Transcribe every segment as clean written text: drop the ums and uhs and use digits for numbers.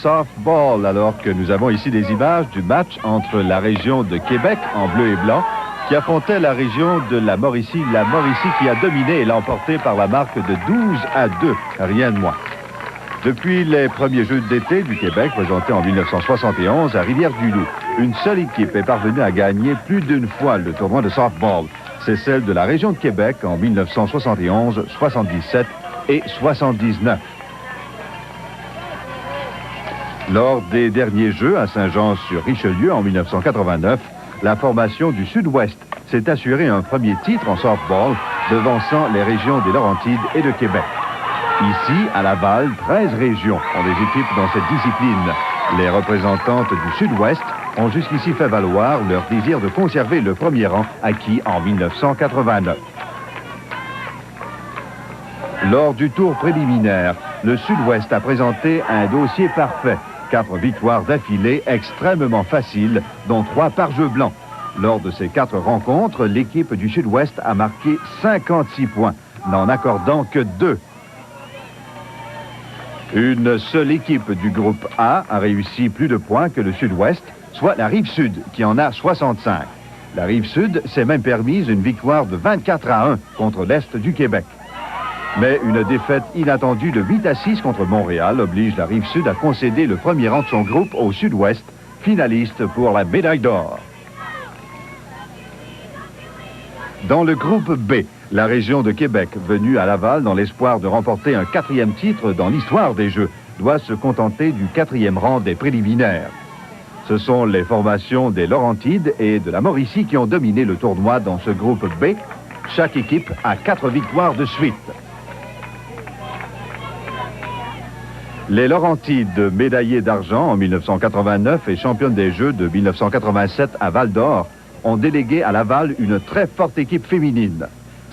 softball, alors que nous avons ici des images du match entre la région de Québec, en bleu et blanc, qui affrontait la région de la Mauricie. La Mauricie qui a dominé et l'a emporté par la marque de 12-2, rien de moins. Depuis les premiers Jeux d'été du Québec, présentés en 1971 à Rivière-du-Loup, une seule équipe est parvenue à gagner plus d'une fois le tournoi de softball. C'est celle de la région de Québec en 1971, 77 et 79. Lors des derniers Jeux à Saint-Jean-sur-Richelieu en 1989, la formation du Sud-Ouest s'est assurée un premier titre en softball, devançant les régions des Laurentides et de Québec. Ici, à Laval, 13 régions ont des équipes dans cette discipline. Les représentantes du Sud-Ouest ont jusqu'ici fait valoir leur désir de conserver le premier rang acquis en 1989. Lors du tour préliminaire, le Sud-Ouest a présenté un dossier parfait. 4 victoires d'affilée extrêmement faciles, dont 3 par jeu blanc. Lors de ces 4 rencontres, l'équipe du Sud-Ouest a marqué 56 points, n'en accordant que 2. Une seule équipe du groupe A a réussi plus de points que le Sud-Ouest, soit la Rive-Sud, qui en a 65. La Rive-Sud s'est même permise une victoire de 24-1 contre l'Est du Québec. Mais une défaite inattendue de 8-6 contre Montréal oblige la Rive-Sud à concéder le premier rang de son groupe au Sud-Ouest, finaliste pour la médaille d'or. Dans le groupe B, la région de Québec, venue à Laval dans l'espoir de remporter un 4e titre dans l'histoire des Jeux, doit se contenter du 4e rang des préliminaires. Ce sont les formations des Laurentides et de la Mauricie qui ont dominé le tournoi dans ce groupe B. Chaque équipe a 4 victoires de suite. Les Laurentides, médaillées d'argent en 1989 et championnes des Jeux de 1987 à Val-d'Or, ont délégué à Laval une très forte équipe féminine.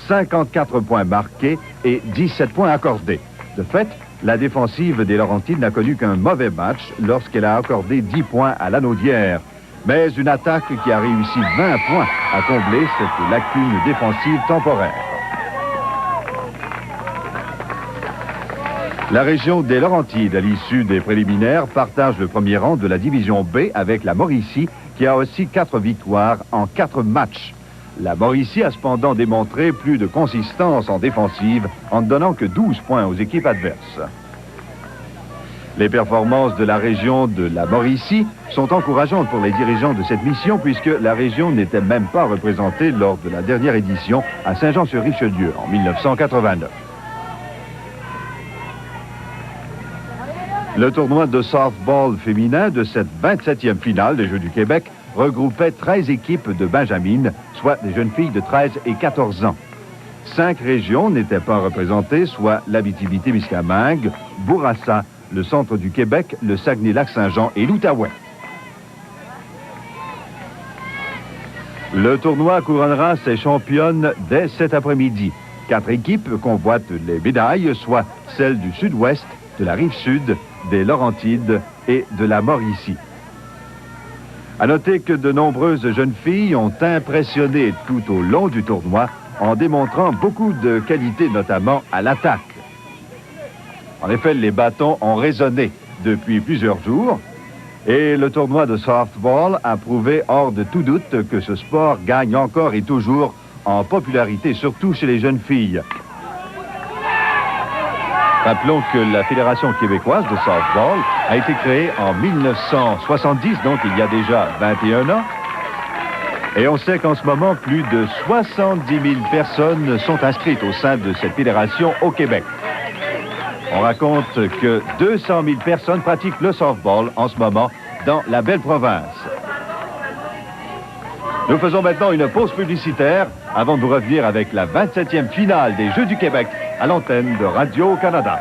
54 points marqués et 17 points accordés. De fait, la défensive des Laurentides n'a connu qu'un mauvais match lorsqu'elle a accordé 10 points à Lanaudière. Mais une attaque qui a réussi 20 points à combler cette lacune défensive temporaire. La région des Laurentides, à l'issue des préliminaires, partage le premier rang de la division B avec la Mauricie, qui a aussi 4 victoires en 4 matchs. La Mauricie a cependant démontré plus de consistance en défensive en ne donnant que 12 points aux équipes adverses. Les performances de la région de la Mauricie sont encourageantes pour les dirigeants de cette mission puisque la région n'était même pas représentée lors de la dernière édition à Saint-Jean-sur-Richelieu en 1989. Le tournoi de softball féminin de cette 27e finale des Jeux du Québec regroupait 13 équipes de benjamines, soit des jeunes filles de 13 et 14 ans. 5 régions n'étaient pas représentées, soit l'Abitibi-Témiscamingue, Bourassa, le centre du Québec, le Saguenay-Lac-Saint-Jean et l'Outaouais. Le tournoi couronnera ses championnes dès cet après-midi. 4 équipes convoitent les médailles, soit celles du Sud-Ouest, de la Rive-Sud, des Laurentides et de la Mauricie. À noter que de nombreuses jeunes filles ont impressionné tout au long du tournoi en démontrant beaucoup de qualités, notamment à l'attaque. En effet, les bâtons ont résonné depuis plusieurs jours et le tournoi de softball a prouvé hors de tout doute que ce sport gagne encore et toujours en popularité, surtout chez les jeunes filles. Rappelons que la Fédération québécoise de softball a été créée en 1970, donc il y a déjà 21 ans. Et on sait qu'en ce moment, plus de 70 000 personnes sont inscrites au sein de cette fédération au Québec. On raconte que 200 000 personnes pratiquent le softball en ce moment dans la belle province. Nous faisons maintenant une pause publicitaire avant de vous revenir avec la 27e finale des Jeux du Québec à l'antenne de Radio-Canada.